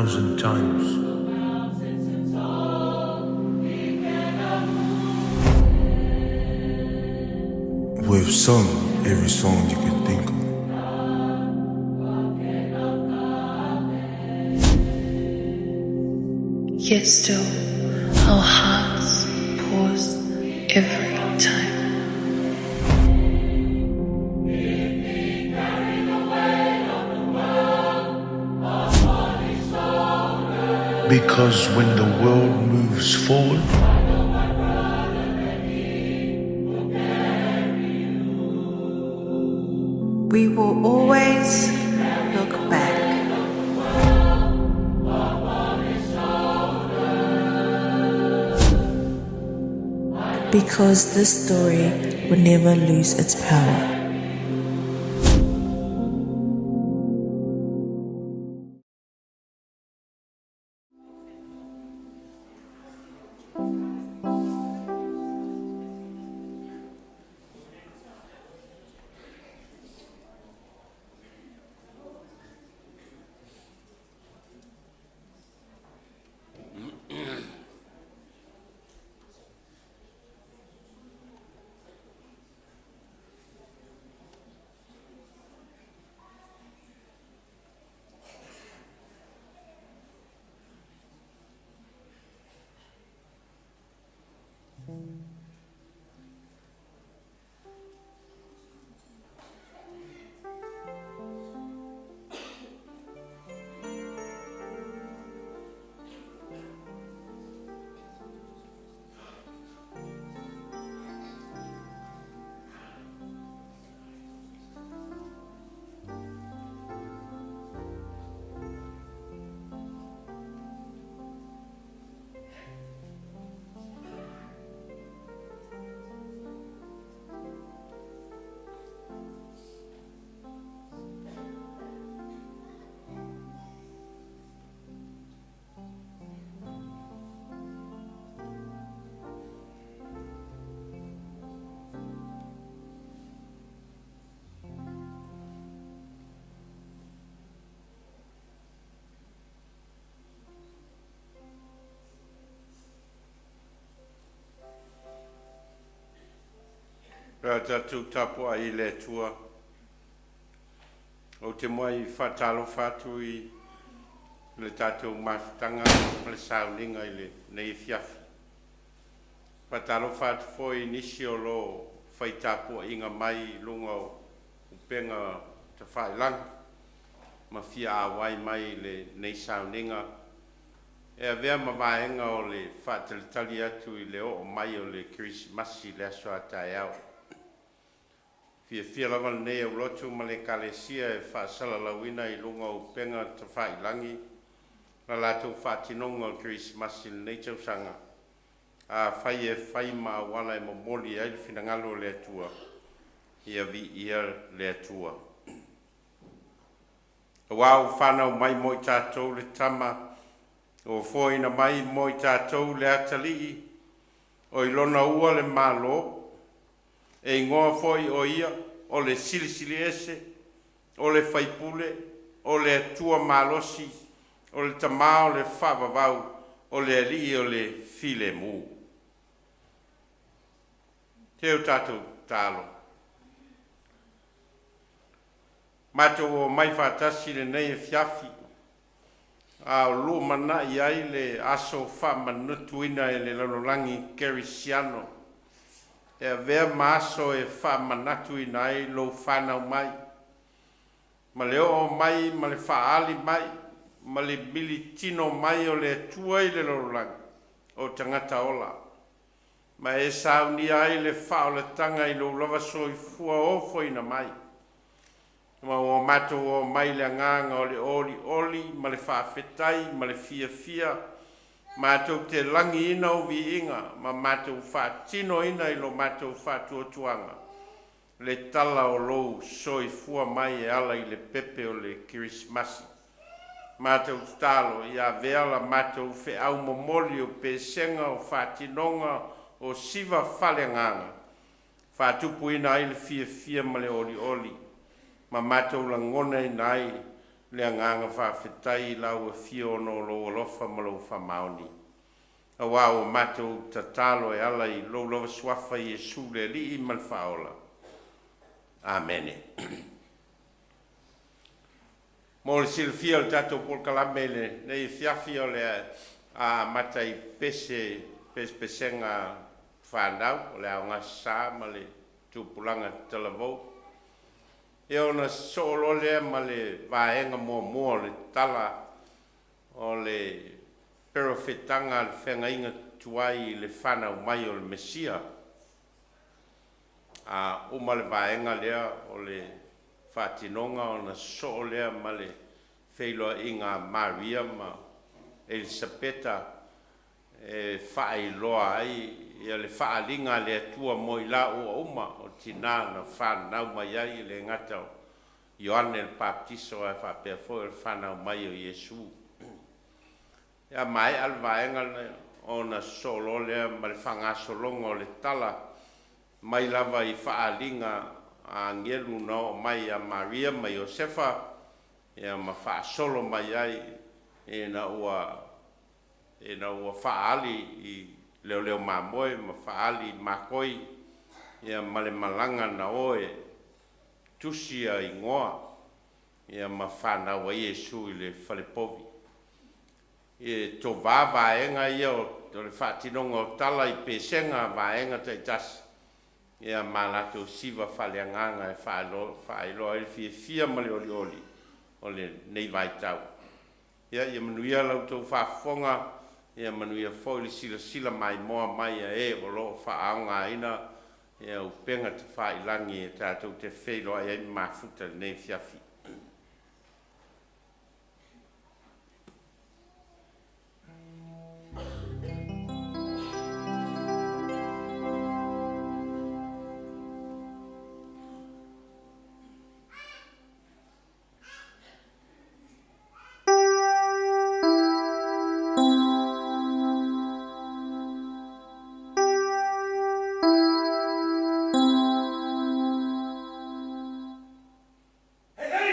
1,000 times. We've sung every song you can think of. Yet still, our hearts pause every time. Because when the world moves forward, we will always look back. Because this story will never lose its power. Pea tatu tapua I le tua. O te mai whatalo whatu I le tatou mafutanga le Sauniga I le nei fiafi. Whatalo whatu foi nisi o lo whaitapua inga mai lunga o upenga te Vailaau. Ma fia awai mai le nei Sauniga. E avea mawaenga o le whatalitali atu I le o mai o le Kerisimasi le aso atai au. Fia lava nei au Lotu ma le kalesia e whaasala lawina I lunga o penga te Vailangi. La latou whaatinonga o Kerisimasi le nei tausanga. A whai e whai ma wala e momoli e le whinangalo le atua. Ia vi ia le atua. Wau whanau mai mo I tātou le tama. O fōina mai mo I tātou le atalii. O ilona ua le malo. E ingoa foi o ia, o le silisili ese, o le whaipule, o le atua malosi, o le tamao le whavavau, o le ali o le file mu. Teo tātou tālo. Mato o mai whatasi le nei e fiafi, a o lua mana I ai le aso whamanutuina e le lalolangi Kerisimasi. E vea maso e wha manatu I nai lo whanau mai. Ma le o mai, ma le whaali mai, ma le militino mai o le atua I le lorolanga o tangata ola. Ma e sauni ai le wha o le tanga I lo lava so I fua ofo ina mai. Ma o mato o mai le nganga o le oli, ma le wha fetai, ma le fia. Mātou te langi ina o vi inga, ma mātou whātino ina I lo mātou whātuatuanga. Le tala o lou soi fua mai e ala I le pepe o le Kerisimasi. Mātou talo I a veala mātou whe au momoli o pesenga o whātinonga o siva whalenganga. Whātupu ina I le fia ma le oli. Ma mātou langona ina ai le nganga whawhetai lau e fio no lo alofa ma lo whamaoni. A wao matou tatalo e ala i lo lo swafa i Yesu le li i man whaola. Amen. Mo le silfia le tatou por kalame le nei fiafi o le a matai pesenga whanau le au ngā sā ma le tūpulanga talavou. E ona solo le ma le vaenga mua le tala o le perofetanga le whengainga tuai le whanau mai o le Mesia. A uma le vaenga lea o le whatinonga o na solo lea ma le wheiloa inga Maria ma Elisabeta e whaailoa ai ia le whaalinga le atua mo i la ua uma o tina na whanau mai ai le ngata o Ioane le Baptiso e whapea fo le whanau mai o Yesu. Ia mai al vaenga o na solo lea ma le whangasolonga o le tala mai lava i whaalinga a ngelu no mai a Maria mai Josefa ia ma whaasolo mai ai e na ua whaali i leo leo mamoe ma whaali makoi ia male malanga na oe tusia i ngoa ia ma whanau a Yesu i le whalepovi. E to vaenga ia o le whaatinonga o tala i pesenga vaenga taitasi ia malato siva whaleanganga e whaeloa e fia male oli o le nei vaitau. Ia manuia lau tau whaafonga ia manuia fo sila mai moa mai e o lo whaaonga ina ia upenga te whaailangi e tātou te wheiloa e mafuta nei fiafi. Hey, hey!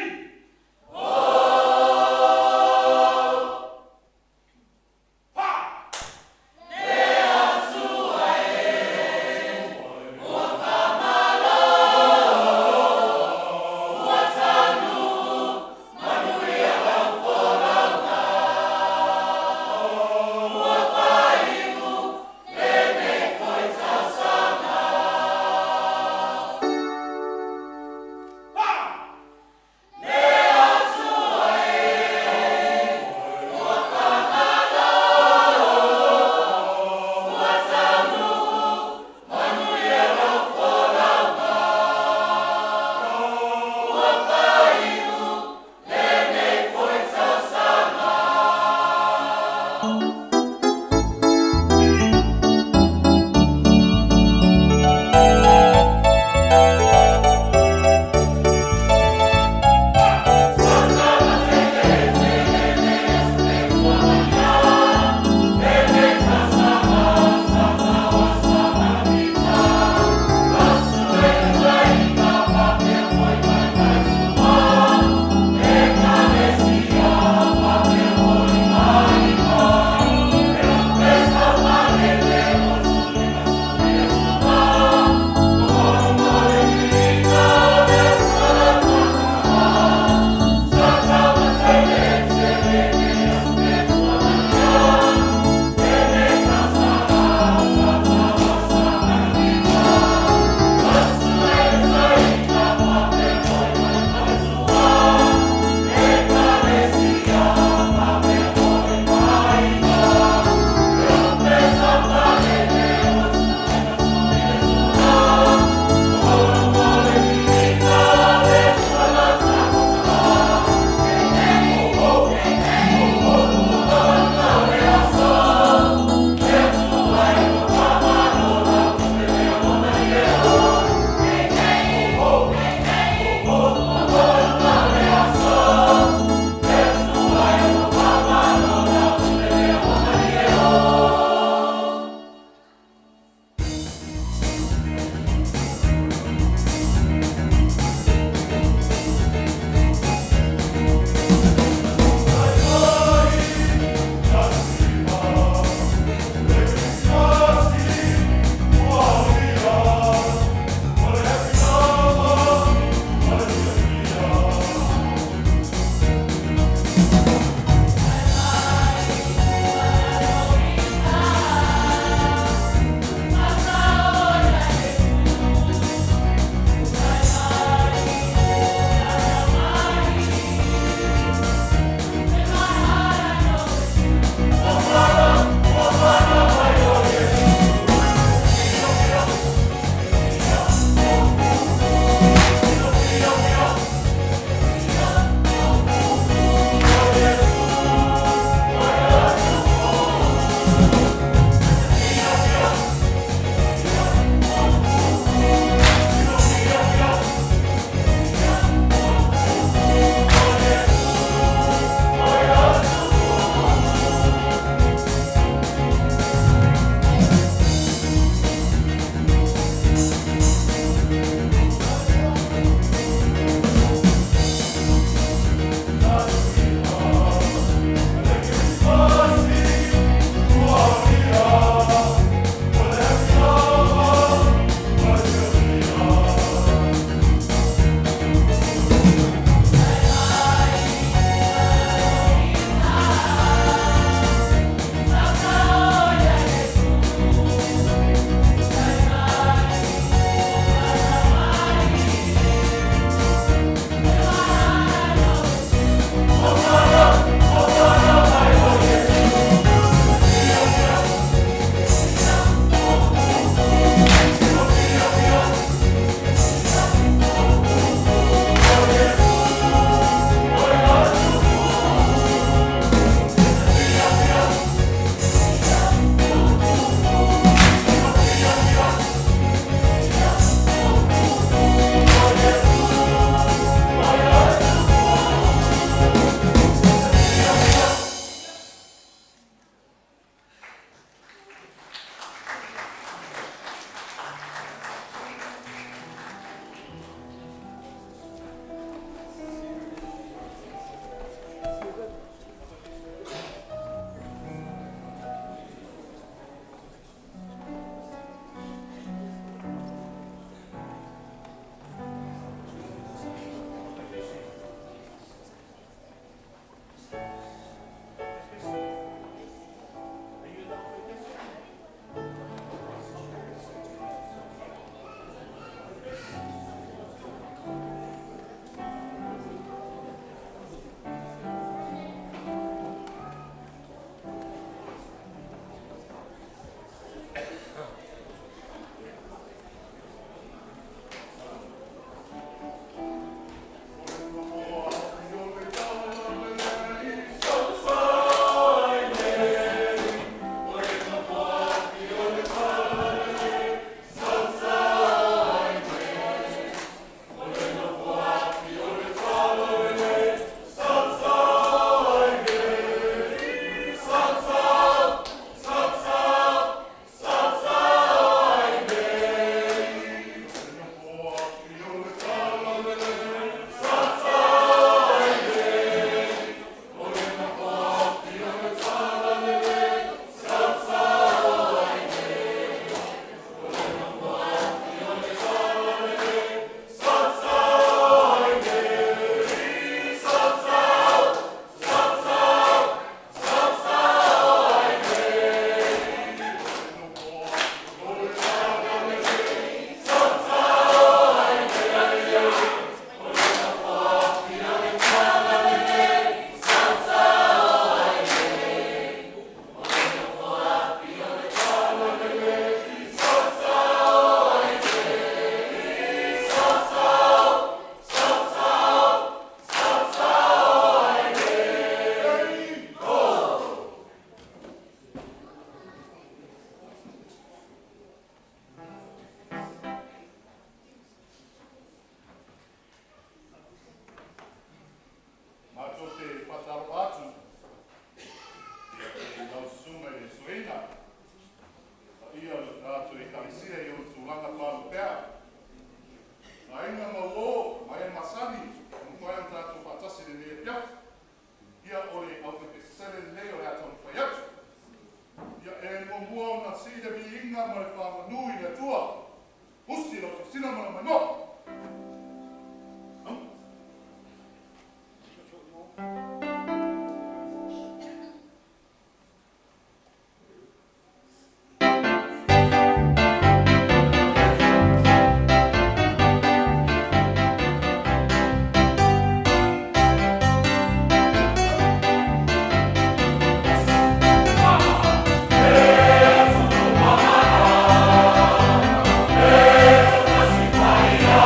inga mo le whamanui le tua. Musi lo se sina mo le mano. Fire!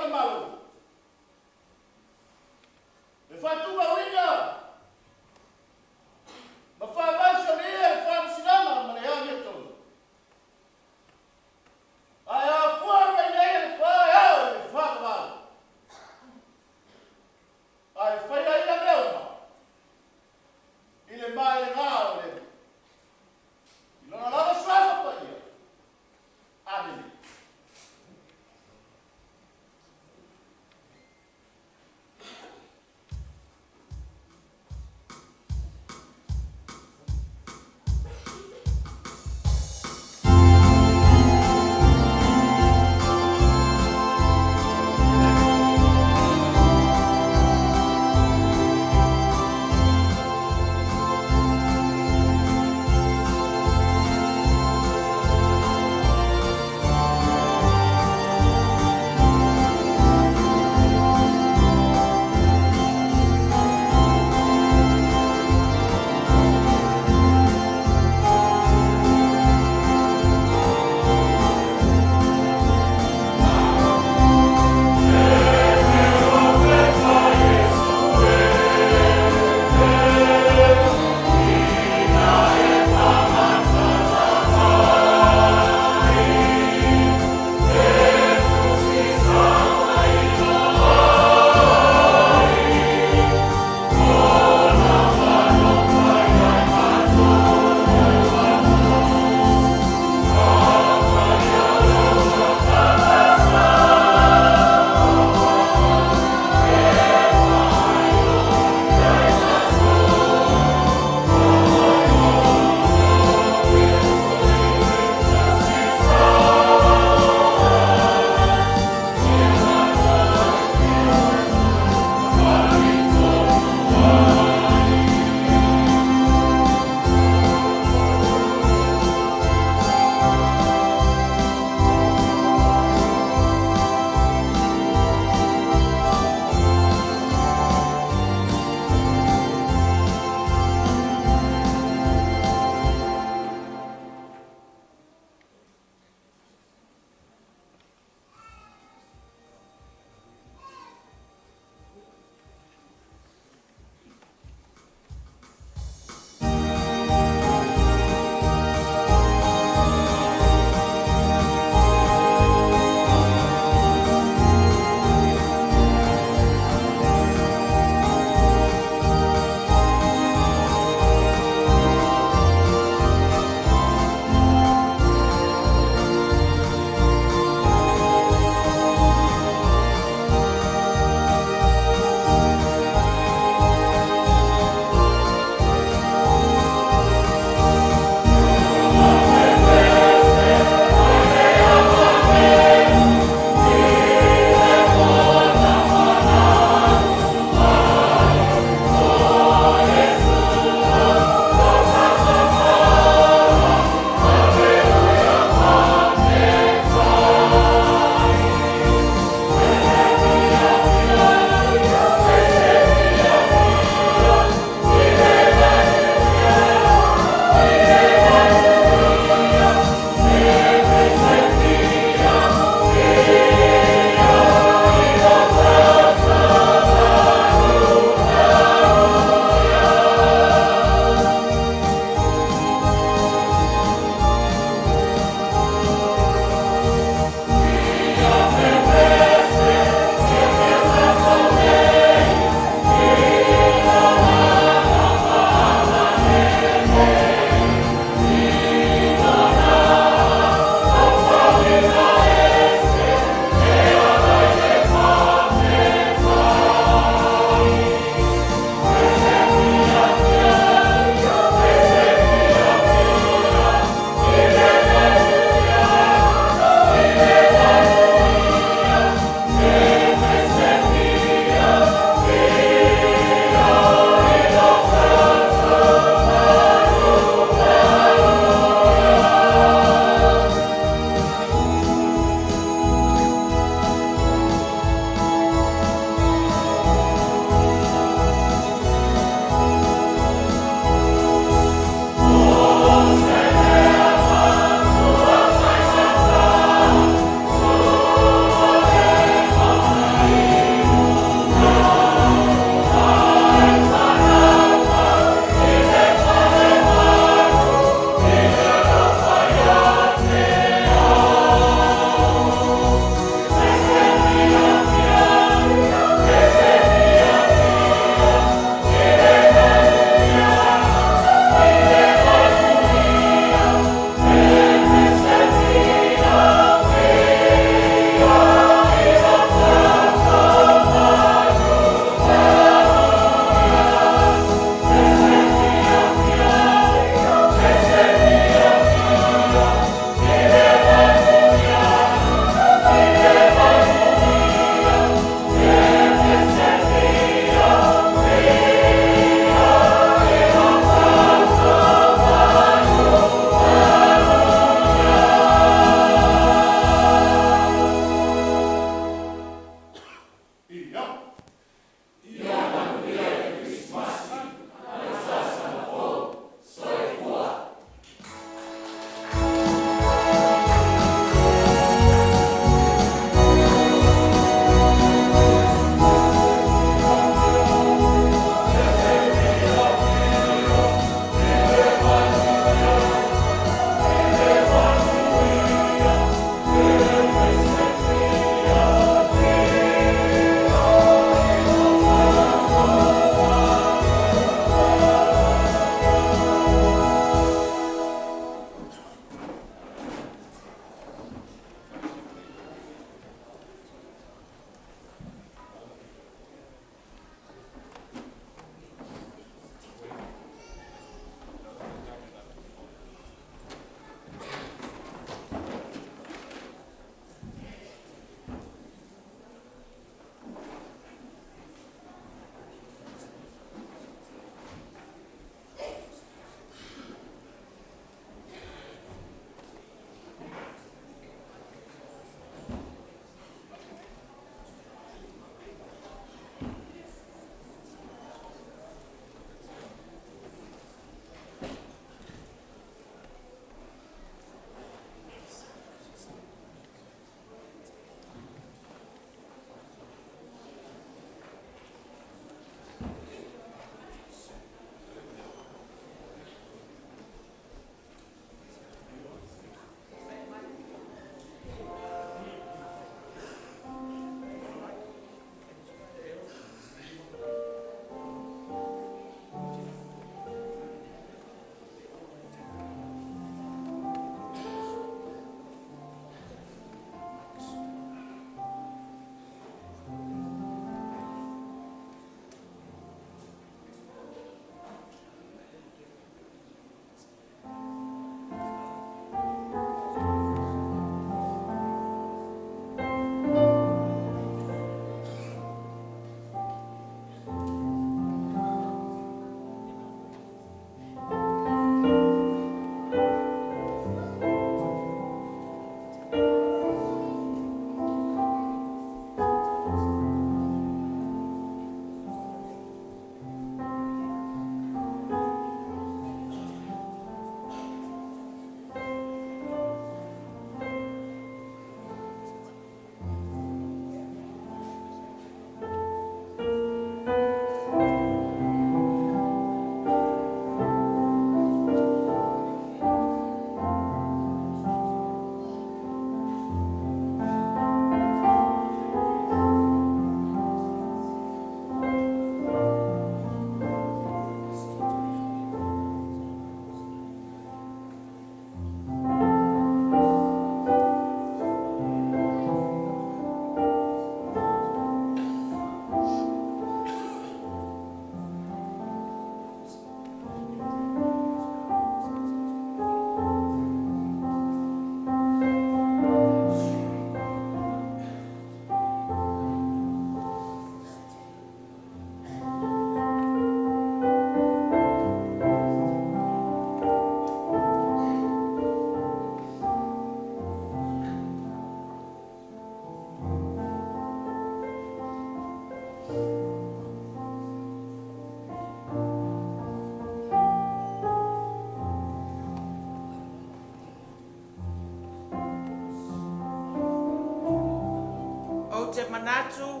manatu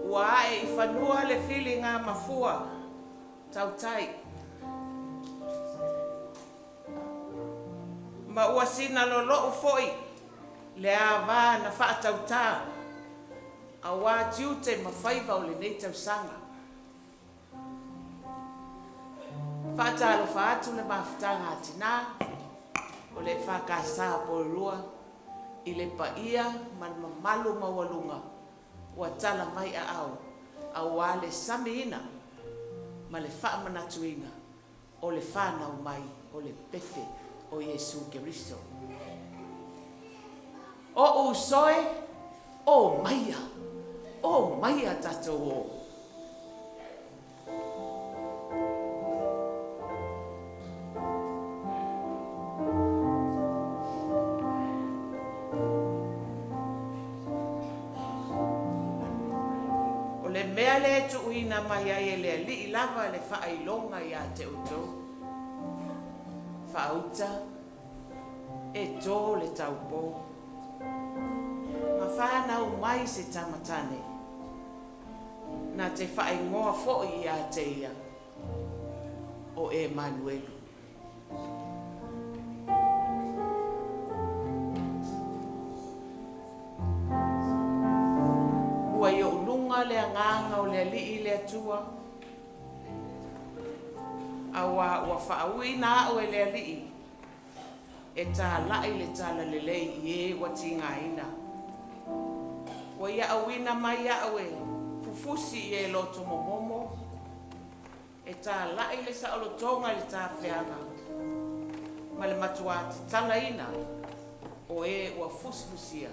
ua e I whanua le whilinga mafua tautai. Ma ua sina lolo foi le awa na wha tautā a wā tiute ma whaiva o le nei tausanga. Whaatalo whaatu le mawhitanga atina o le EFKS Porirua I le paia man mamalu mawalunga ua tala mai a au wā le samiina ma le wha manatuina o le whanau mai o le pepe o Yesu Keriso. O usoe, o maia tatou o. O le mea le tuuina mai ai e le alii lava le whailonga ia te uto. Whauta, e tō le taupo. Ma whanau mai se tamatane. Nā te whaingoa fo'i ia te ia. O Emanuelu. Ua I o lunga le anganga o le alii le atua. Awa ua whaauina o e le alii. E tā lai le tala le lei I e watinga ina. Wa ia awina mai au e fufusi I e loto momomo. E tā lai le saolotonga le tā whianga. Ma le matua te tala ina o e ua fusfusia.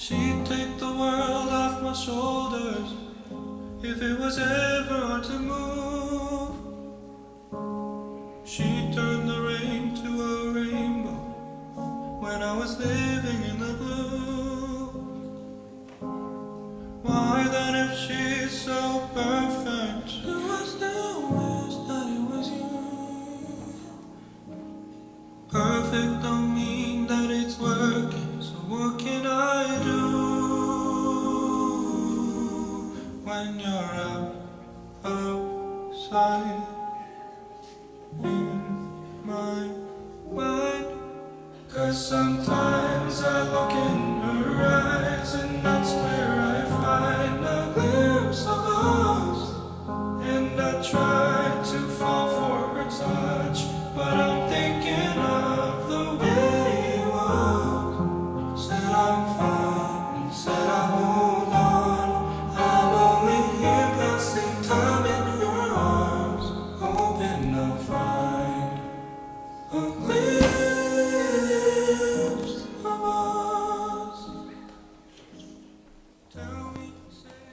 She'd take the world off my shoulders if it was ever to move. She'd turn the rain to a rainbow when I was living in the blue. Why then, if she's so perfect, do I still wish that it was you? Perfect don't mean that it's working, so what can I do when you're outside in my mind? 'Cause sometimes I look in her eyes and that's where I find a glimpse of us. And I try to fall for her touch, but I'm thinking of the way you was. Said I'm fine, said I moved on. I'm only here passing time in your arms, hoping I'll find a glimpse of us. Tell me, say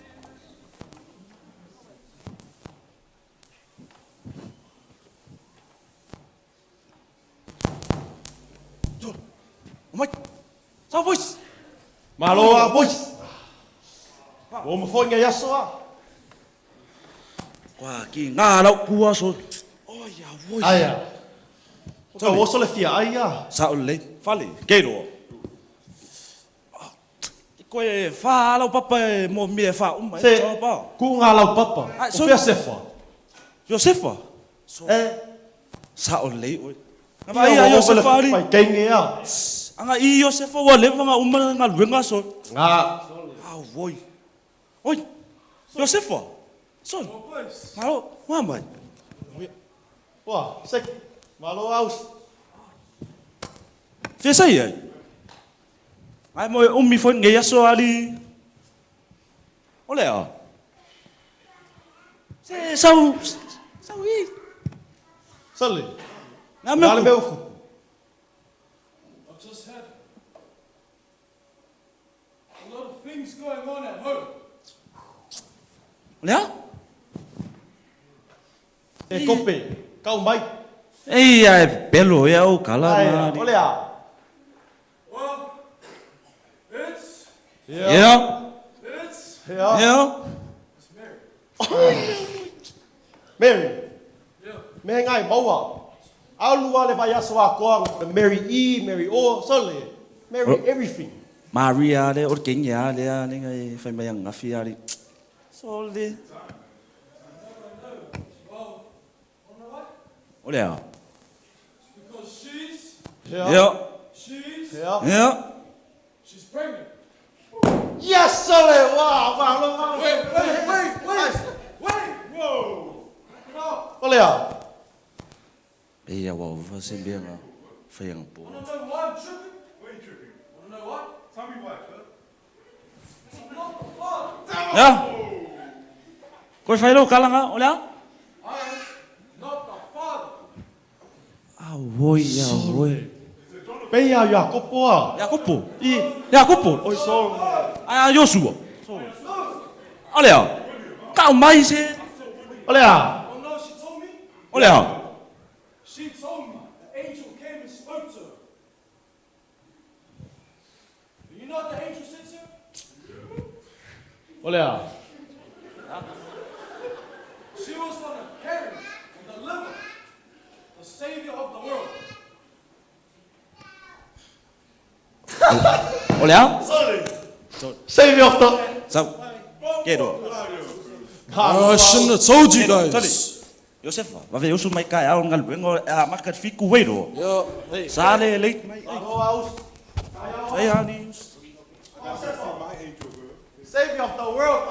Mày sao boys? Malo boys. Wo mo phone nga yaso. Qua ki nga lau kua so. Oi ya boys. Aya. So wo so le fia aya. Sao le fale ke ro. Ko e fa lau papa mo mi fa mai Se cho pa. ku nga lau papa. So Fia sefa. Josefa. Sao le oi. Nga Ia ia Josefa Josefa ri. pai kenge ya. Anga i Josefa wa le nga uma nga luenga so. Nga. Ah voi. Oi. Josefa. Son. Malo, mama. Wa, sek. Malo aus. Fe sai ai. Ai mo ummi fon nge yaso ali. Ole a. Se sau i. Sali. Na Ngale me. meu ku. I've just had a lot of things going on at home. Ole a. E kope. Kau mai. Ei ai pelo ya o kala Ai, na. ole a. Well, it's Yeah. Ya. Yeah. Mary. yeah. Me ngai maua. Au lua le vai yaso a koang. Mary E, Mary O, sali. Mary everything. Maria le or kenya le ni ngai fai mai nga fi ali. Solde. Ole a. Because she's Yeah. Ya. Yeah. she's pregnant. Yes, sali. Wow, wow. Wait. Whoa. Ole a. Ei ya wa va se bien nga. Fai nga po. Wanna know why I'm tripping? Why are you tripping? Wanna know why? Tell me why, sir. I'm not the father. Ya. Ko fai lo kala nga ole a. I am not the father. Ah voi ya voi. Pe ya Jacopo a. Jacopo. Jacopo. Oi so. Ah Joshua. Ole a. Ka mai se. Ole a. Oh no, she told me. Ole a. She told me the angel came and spoke to her. Do you know what the angel said to her? Ole a. She was going to carry and deliver the Savior of the world. Ole a. Save your thought. Sao. Ke do. I shouldn't have told you Josefa, va ver usu mai kai au ngal bengo a market fiku weiro. Yo, hey. Sale leit mai. Sai ani. Savior of the world.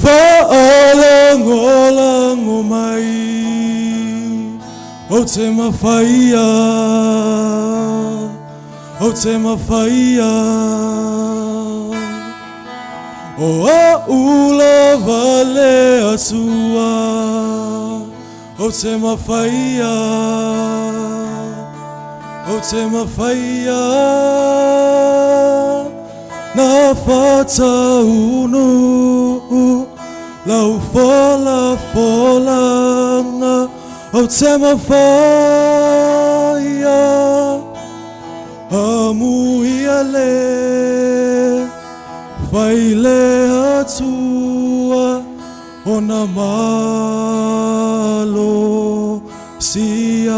Fa'alango mai o te mawhaia o te mawhaia o a ula vale atua o te mawhaia o te mawhaia na whata unu lau fola folanga o te mawhaia amuia le Vaile atua ona malo sianga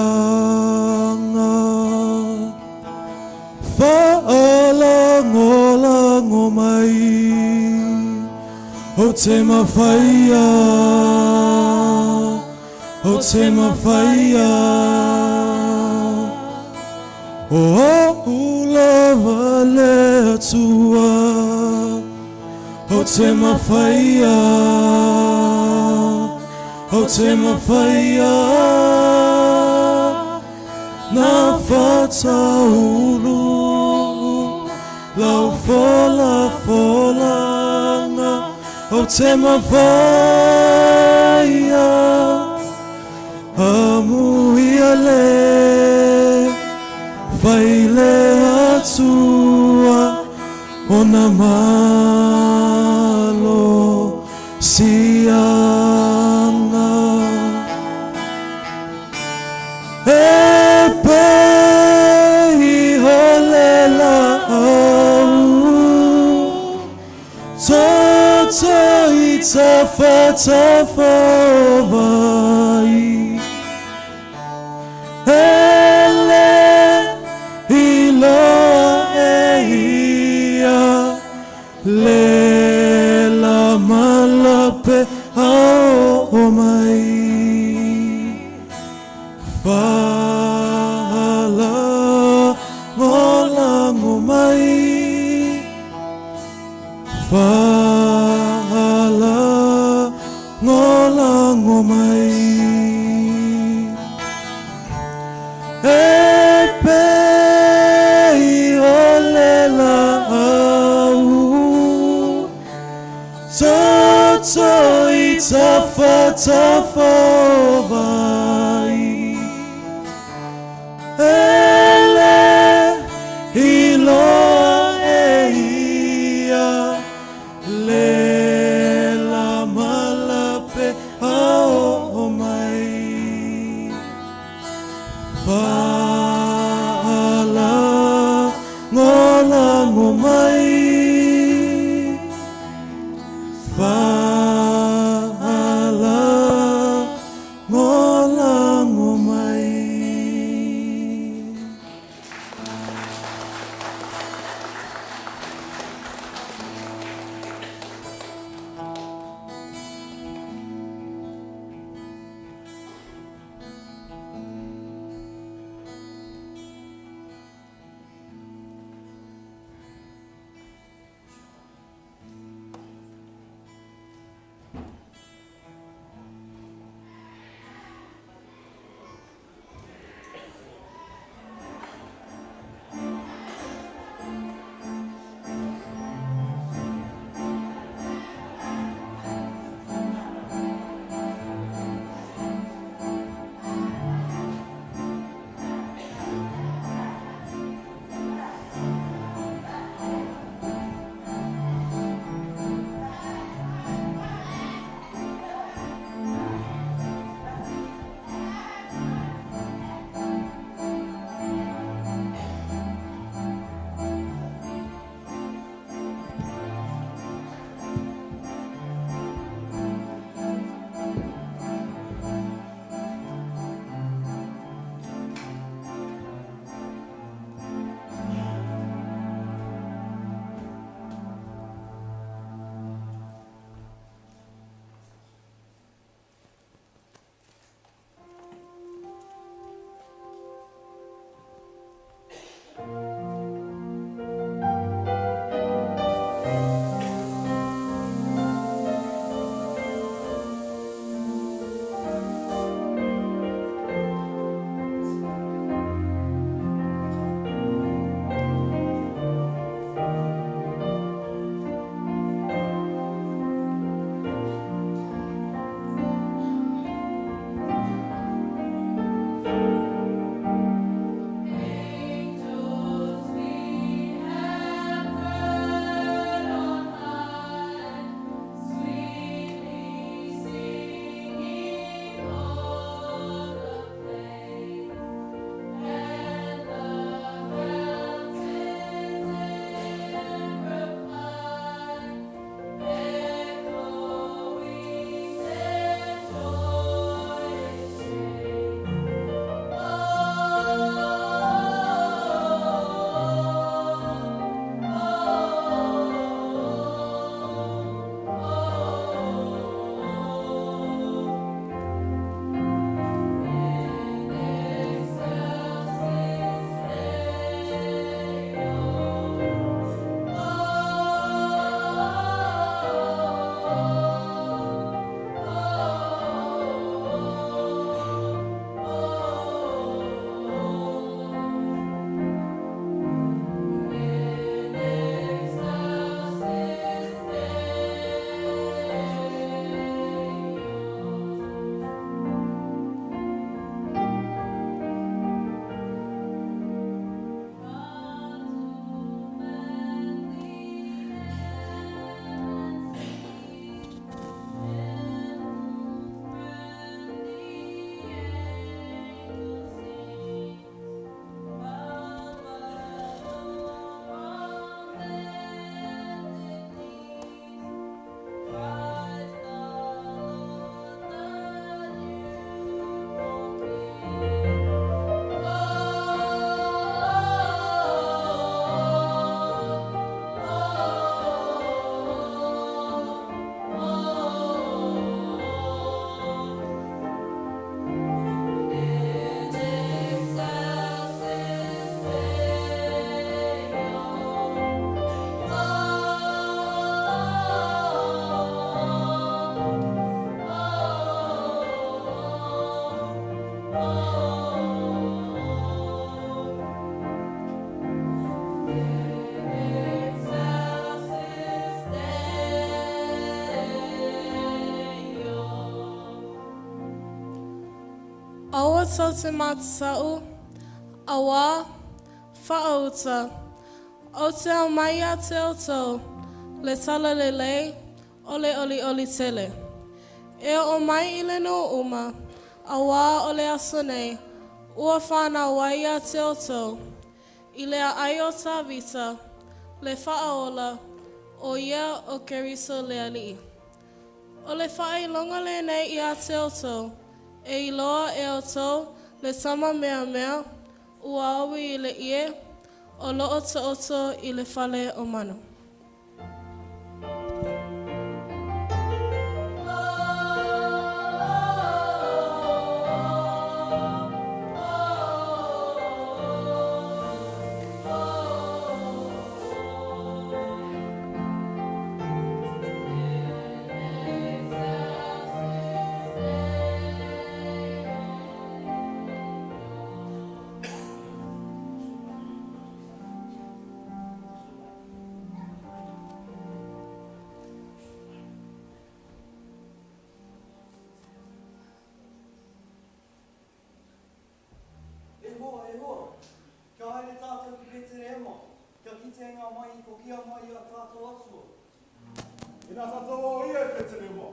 Fa'alango mai o te mawhaia o te mawhaia o ula vale atua o te mawhaia o te mawhaia na whataulu lau fola folanga o te mawhaia amuia le Vaile atua ona malo sianga e pei holela au toto i tafa vai Le la malape ao mai Fala ngolango mai Fala ngolango mai Epe olela Toto i tafa vai Ele iloa ia Le la malape ao mai Fala ngolango mai Fala ngolango Aua tau te matasau, awa, whaauta, o te au mai a te o tau, le tala le lei, ole oli oli tele. E o mai i le no uma, awa o le aso nei, ua whana wai a te o tau, i le a ai o tā vita, le whaola, o ia o Keriso le ali. O le whaai longa le nei i a te o tau, e iloa e o tau, le sama mea mea, ua awi i le ie, o loo ta oto i le whale o manu. Kia haere tātou ki Petere Emo. Kia kitenga mai I ko kia mai a tātou atua. Ina tātou o ia Petere Emo.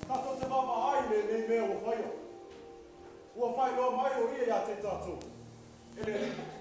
Tātou te mama ai le nei mea o whaio. Ua whai loa mai o ia ia te tātou. Ele rima.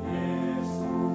Yesu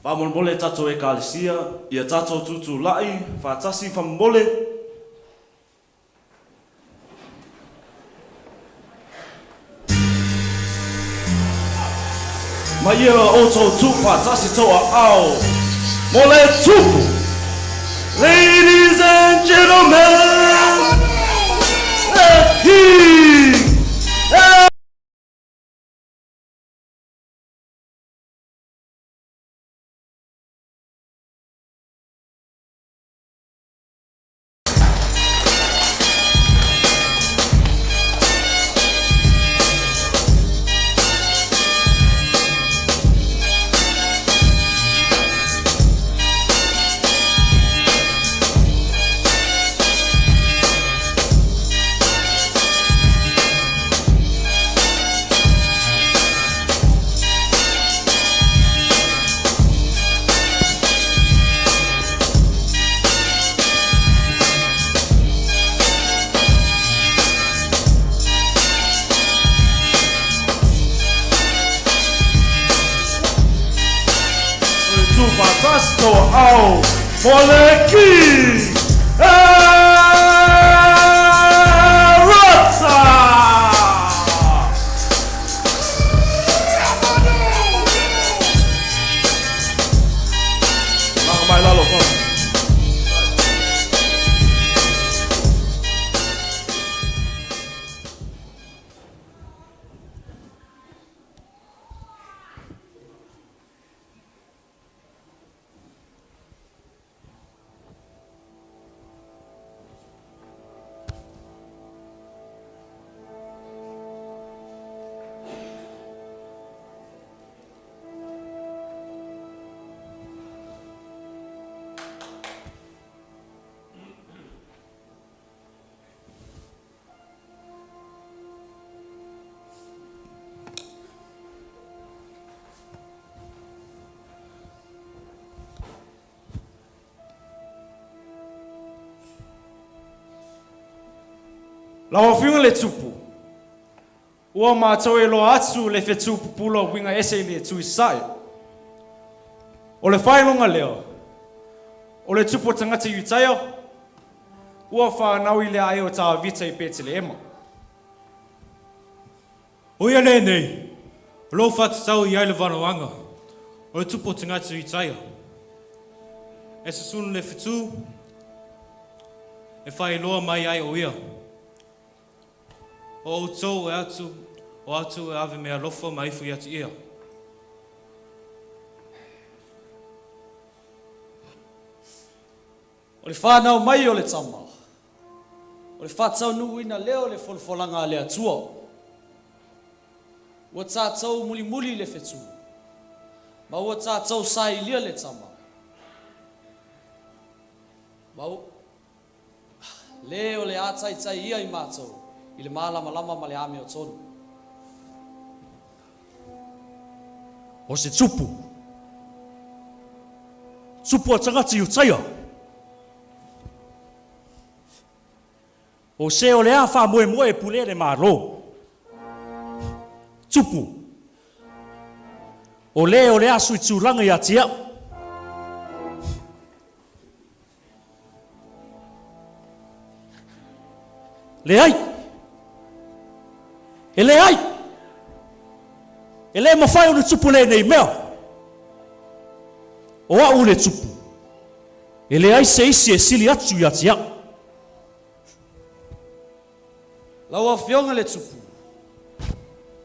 Whamole tato e kālesia, ia tato tutu lai, whātasi whamole. Ma ia oto tu whātasi toa ao, mole tupu. Ladies and gentlemen, the king, fantástico ao moleque Rota. Vamos bailar lo vamos. Lawa whiunga le tupu. Ua mātou e loa atu le whetupu pula winga ese le tui sai. O le whailonga leo. O le tupu tangata iutaia. Ua whanau I le ai o tā vita I pēte le ema. Oia nei. Lo whatatau I ai le whanawanga. O le tupu tangata iutaia. E se sunu le whetu. E whai loa mai ai o ia. O tau e atu, o atu e ave mea lofa mai fu atu ia. O le whanau mai o le tama. O le whatau nuina leo le folfolanga le atua. Ua tātou muli muli le whetu. Ma ua tātou sai lia le tama. Ma leo le atai tai ia I mātou. I le malama ma le ame o tonu. O se tupu. Tupu a tangata iutaia. O se o le a wha moe pule le maro. Tupu. O le a sui tūlanga I atia. Le ai. Ele ai. Ele mawhai o le tupu le nei mea. O au le tupu. Ele ai se isi e sili atu I atia. Laua whionga le tupu.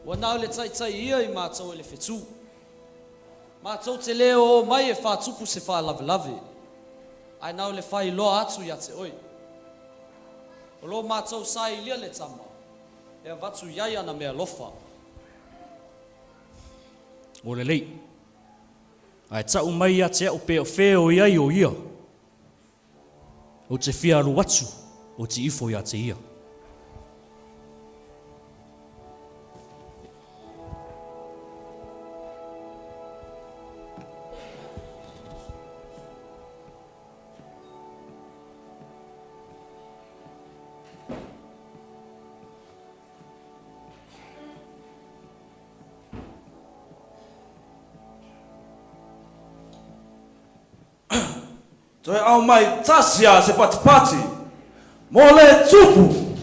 Ua nau le tai ia I mātou e le whetu. Mātou te leo o mai e whātupu se wha lave. Ai nau le whai loa atu I ate oi. O lo mātou sai lia le tama. E watu iai ana mea lofa. O le lei. Ai tau mai a te au pe o feo iai o ia. O te fia alu atu, o te ifo ia te ia. Toi au mai tasia se patipati. Mole tupu.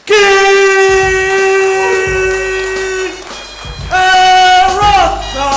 Ki erota.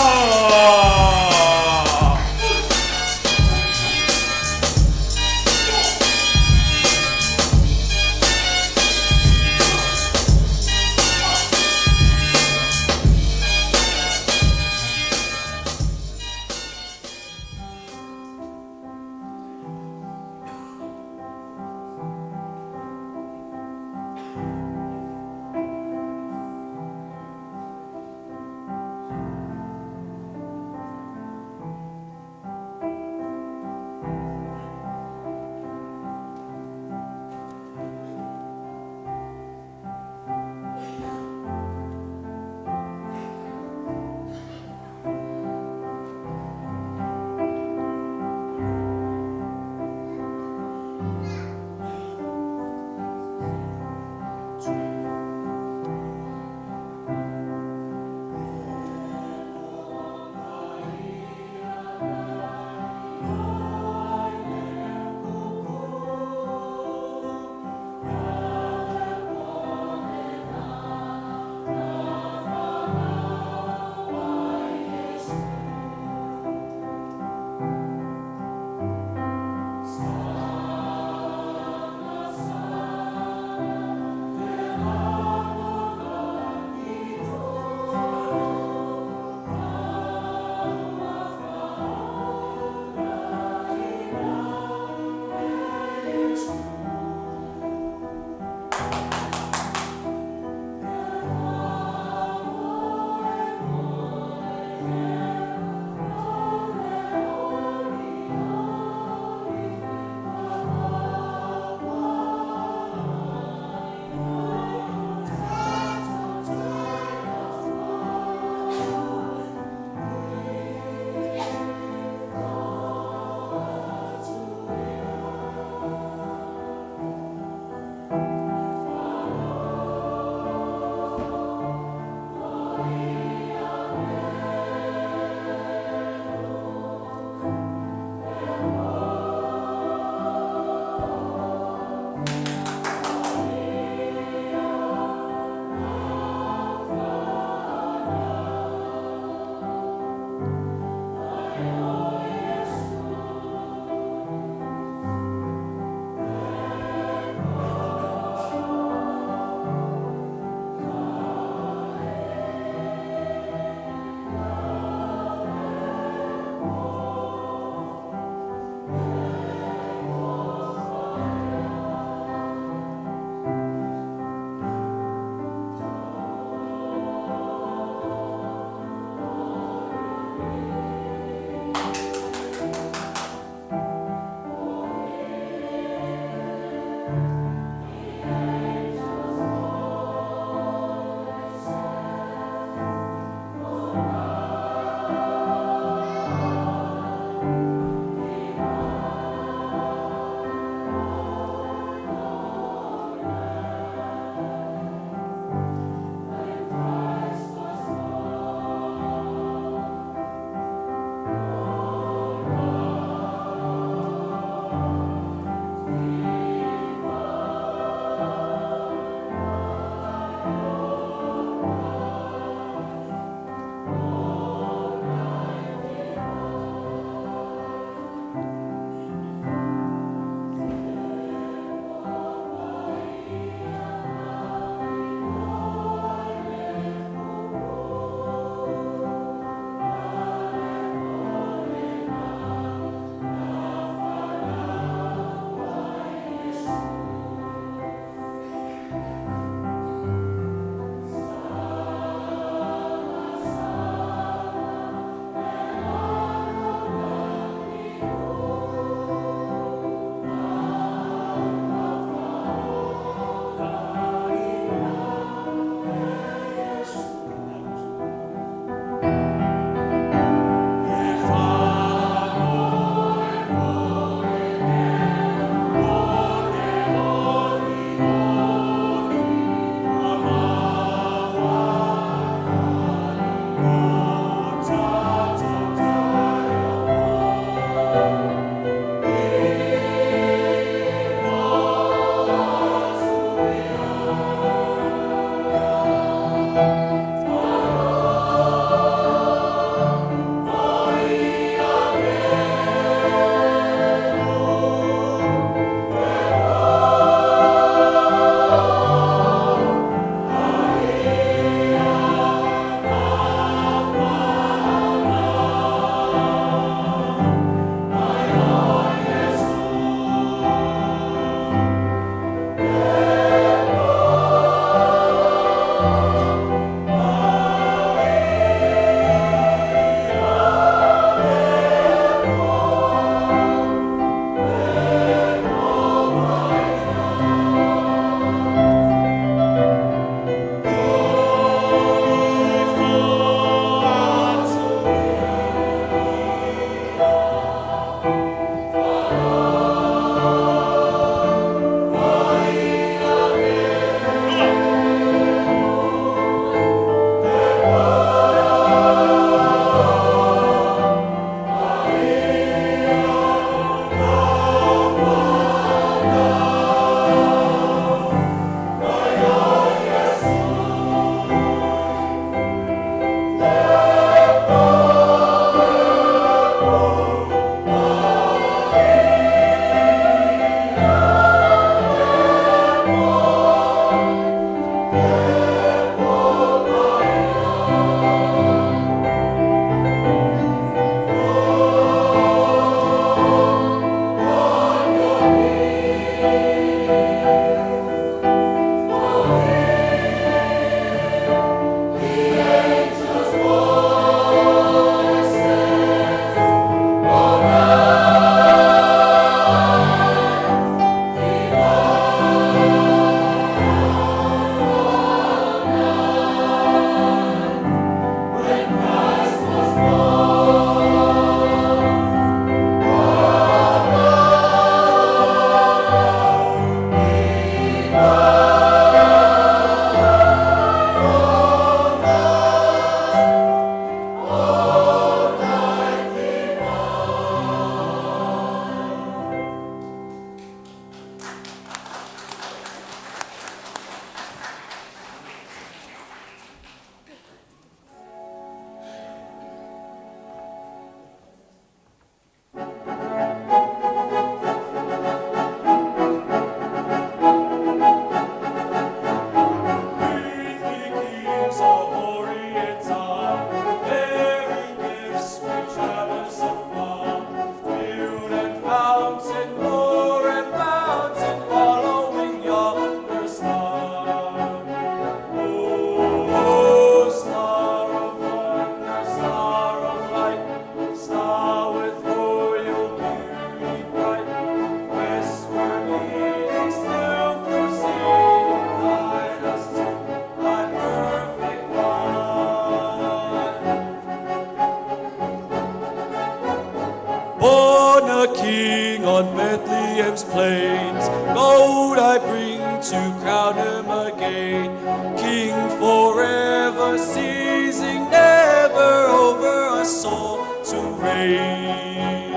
born a king on Bethlehem's plains. Gold I bring to crown him again, king forever, ceasing never over us all to reign.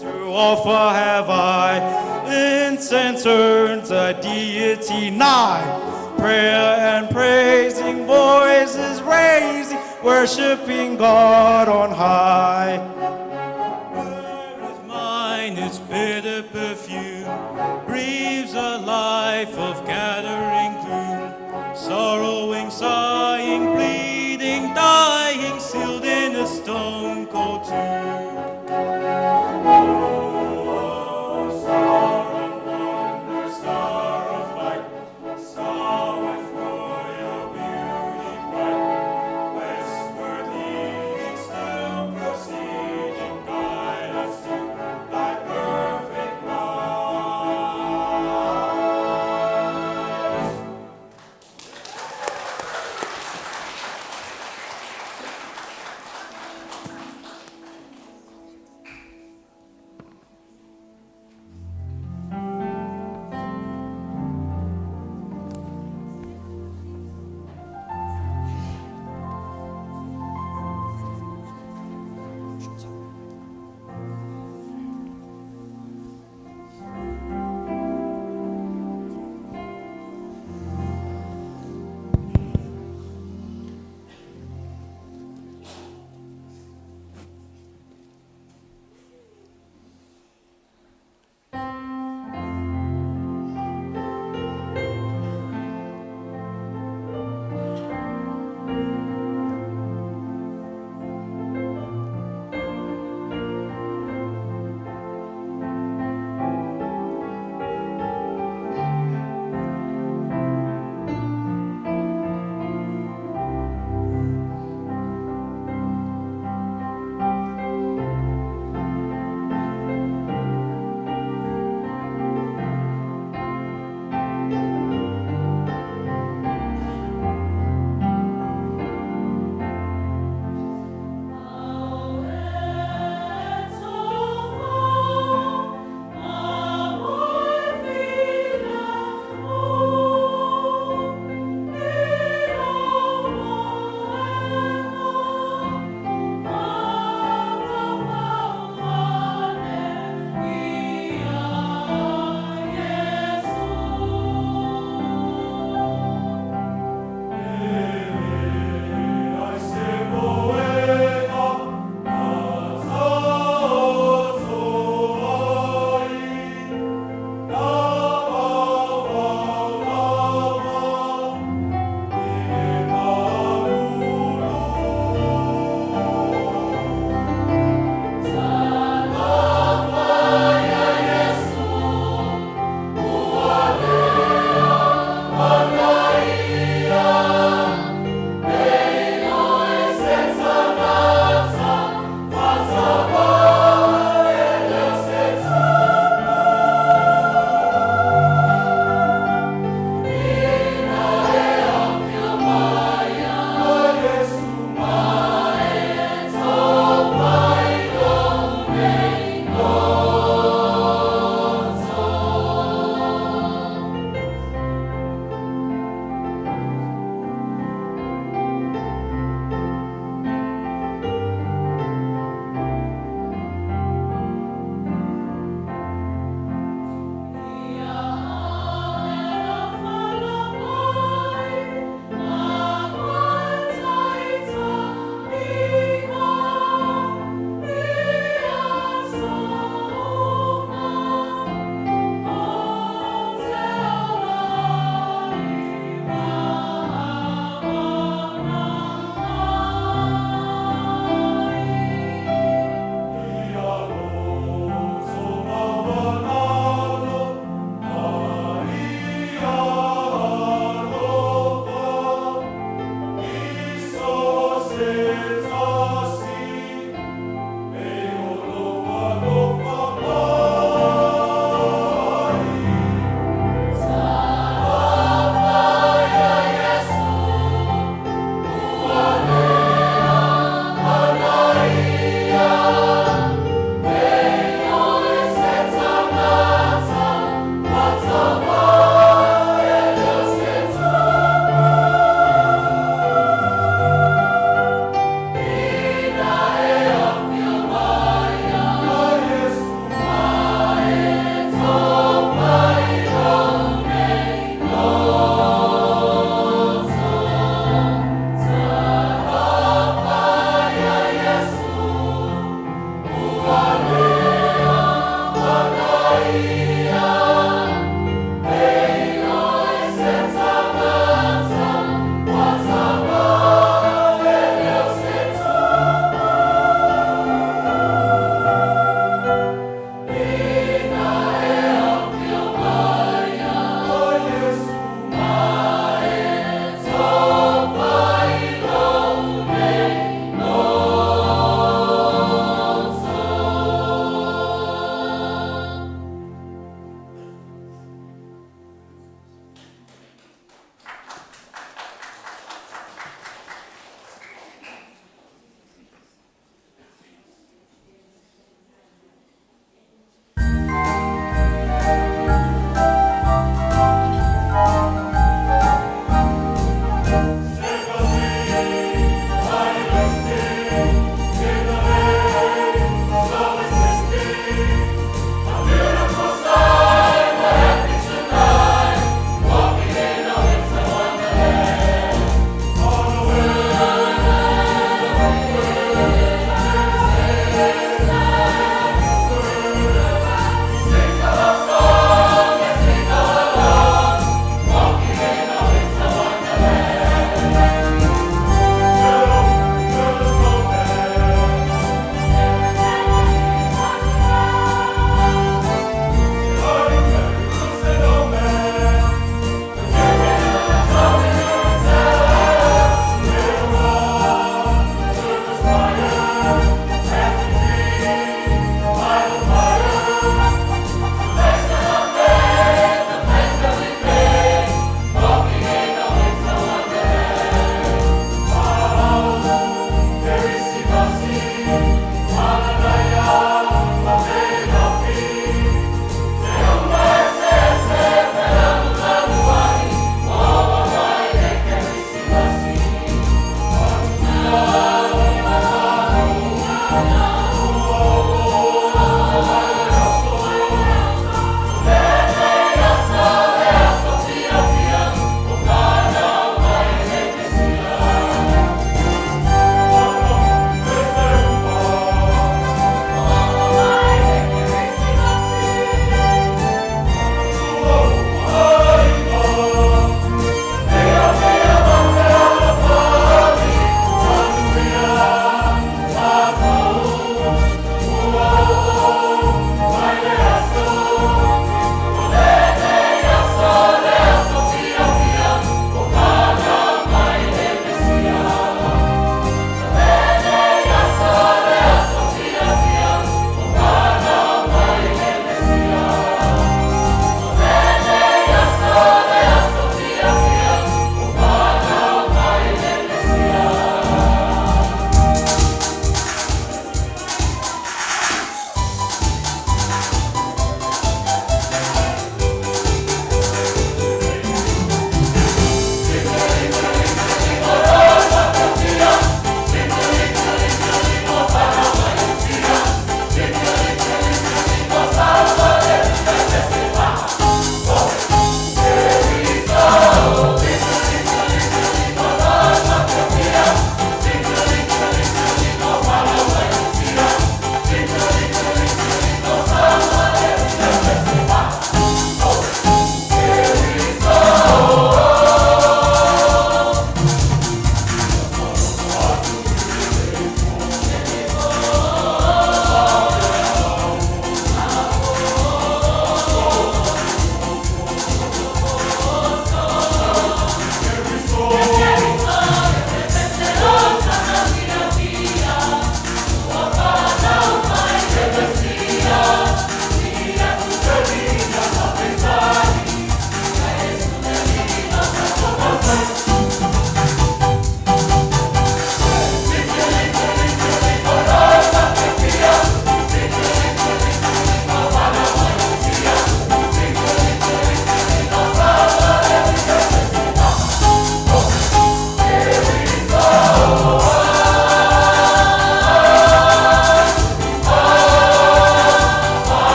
To offer have I, incense turns a deity nigh. Prayer and praising voices raising, worshiping God on high. Where is mine its bitter perfume, breathes a life of gathering gloom, sorrowing, sighing, bleeding, dying, sealed in a stone cold tomb.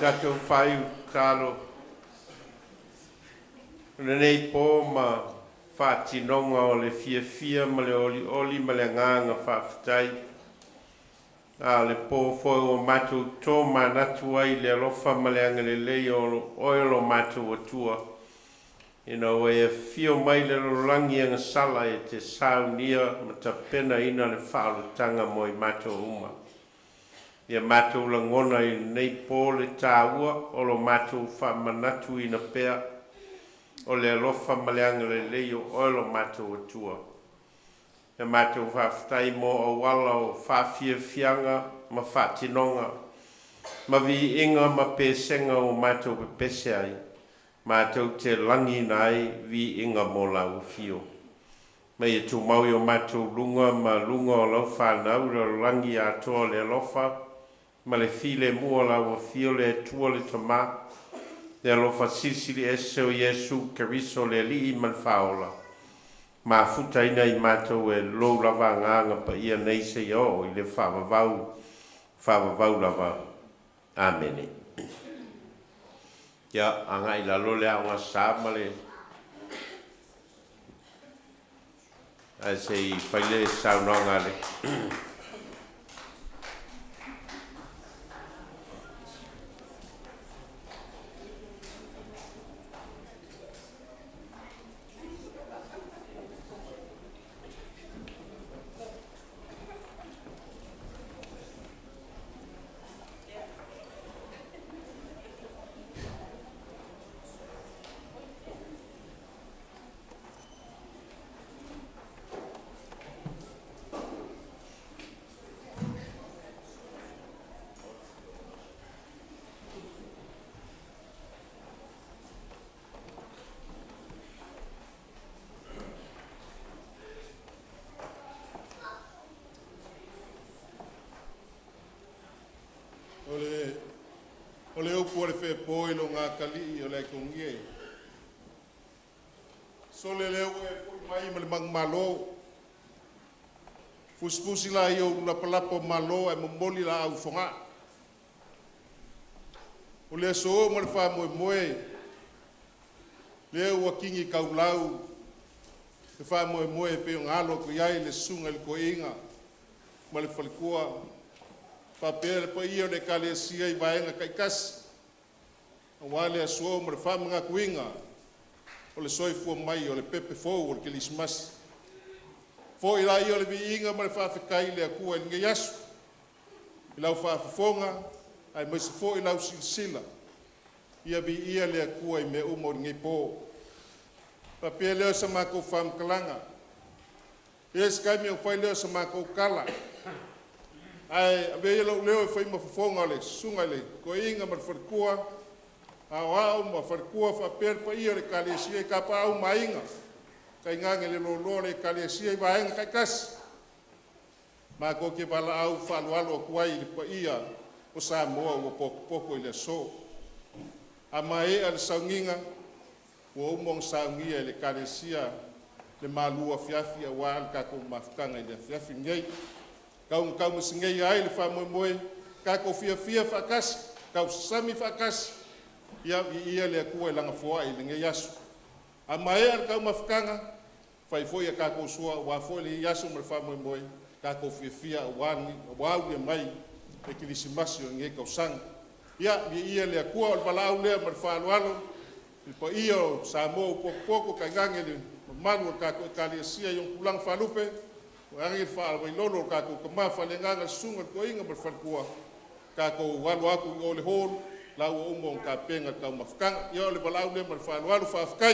kato whai talo. Nenei po ma whātinonga o le fia ma le oli ma le nganga whawhitai. A le po foi o mātou tō manatu ai le alofa ma le anga le lei o oilo mātou atua. E fio mai le rolangi anga sala e te Sauniga ma ta pena ina le whaalutanga mo i mātou uma. Ia mātou langona i nei po le tāua o lo mātou whamanatu ina pea o le alofa ma le anga le lei o oilo mātou atua. E mātou whawhitai mo o wala o whawhiawhianga ma whātinonga, ma vi inga ma pēsenga o mātou pepese ai, mātou te langi nai vi inga mo lau fio. Ma i tu maui o mātou lunga ma lunga o lau whanau le langi atoa le alofa, ma le file mua lau o fio le tua le tama, le alofa sisili ese o Yesu keriso le li man whaola. Ma futa ina i mātou e lou lava nganga pa ia nei se o i le whawavau lava. Amene. Ia, anga i lalo le aunga sāmale. A se i whaile saunanga le. O le upu o le whepoi lo ngā kali o le kongie. So le leo e pui mai ma le mang malo. Fuspusi la i o lapalapo malo e momoli la au fonga. O le so ma le wha moe moe. Leo wa kingi kaulau. Le wha moe moe pe o ngalo ko iai le sunga le koinga. Ma le whalikua. Papel pa ia le kalesia i vaenga kai kasi. Wale asua mo le whamanga kuinga. O le soifua mai o le pepe fou o le Kerisimasi. Fo i lai o le viinga mo le whawhikai le akua i nge yasu. I lau whawhifonga, ai maise fo i lau silsila. Ia vi ia le akua i me umo nge pō. Papel leo sa mako whamkalanga. Yes kai mi o whai leo sa mako kala. Ai ave lo leo foi mo fonga le sunga le ko inga mar farkua a wa mo farkua fa per pa ia le kalesia ka pa au mainga kai nganga le lo le kalesia va en kai kas ma ko ke bala au fa lo kwai le pa ia o sa mo o poko le so a mai al saunga o mo saungia le kalesia le malua fiafia wa ka ko mafkanga le fiafi ngai kau mesingei ai le fa moe ka ko fia fakas kau sami fakas ia le ku langa foa i le yasu a mai ar kau mafkanga fai foi ka ko sua wa foi le yasu me fa moe ka ko fia wani wa le mai e Kerisimasi o nge kau sang ia le ku o balau le me fa walo po io sa mo poco ka ngangele manu ka ko kalesia yung pulang falupe Wangi fa vai lolo ka ko ma fa le nganga sunga ko inga mar fa ko ka ko walu aku o le hol la o mo ka penga ka mafkanga yo le balau le mar fa walu fa afkai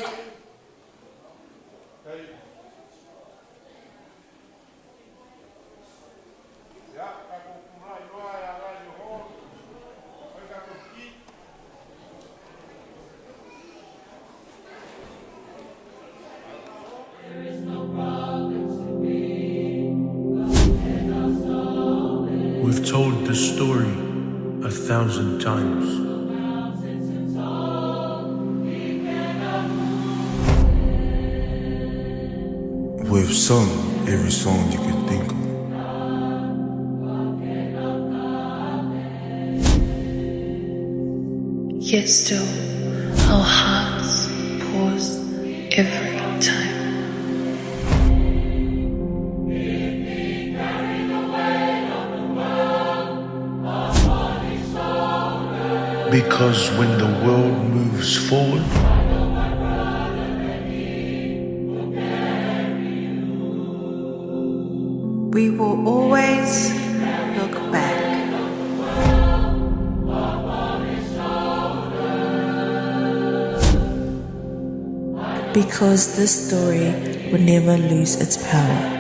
ya ka ko kuma yo ya la yo hol ka ko ki there is no problem. We've told the story 1,000 times. We've sung every song you can think of. Yet still, our hearts pause every time. Because when the world moves forward, we will always look back. Because this story will never lose its power.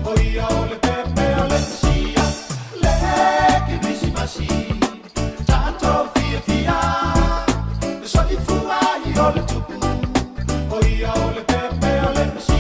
Oia o le pepe o le sia. Le Kerisimasi. Tato fia fia. Le soli fuai o le tupu. Oia o le pepe o le sia.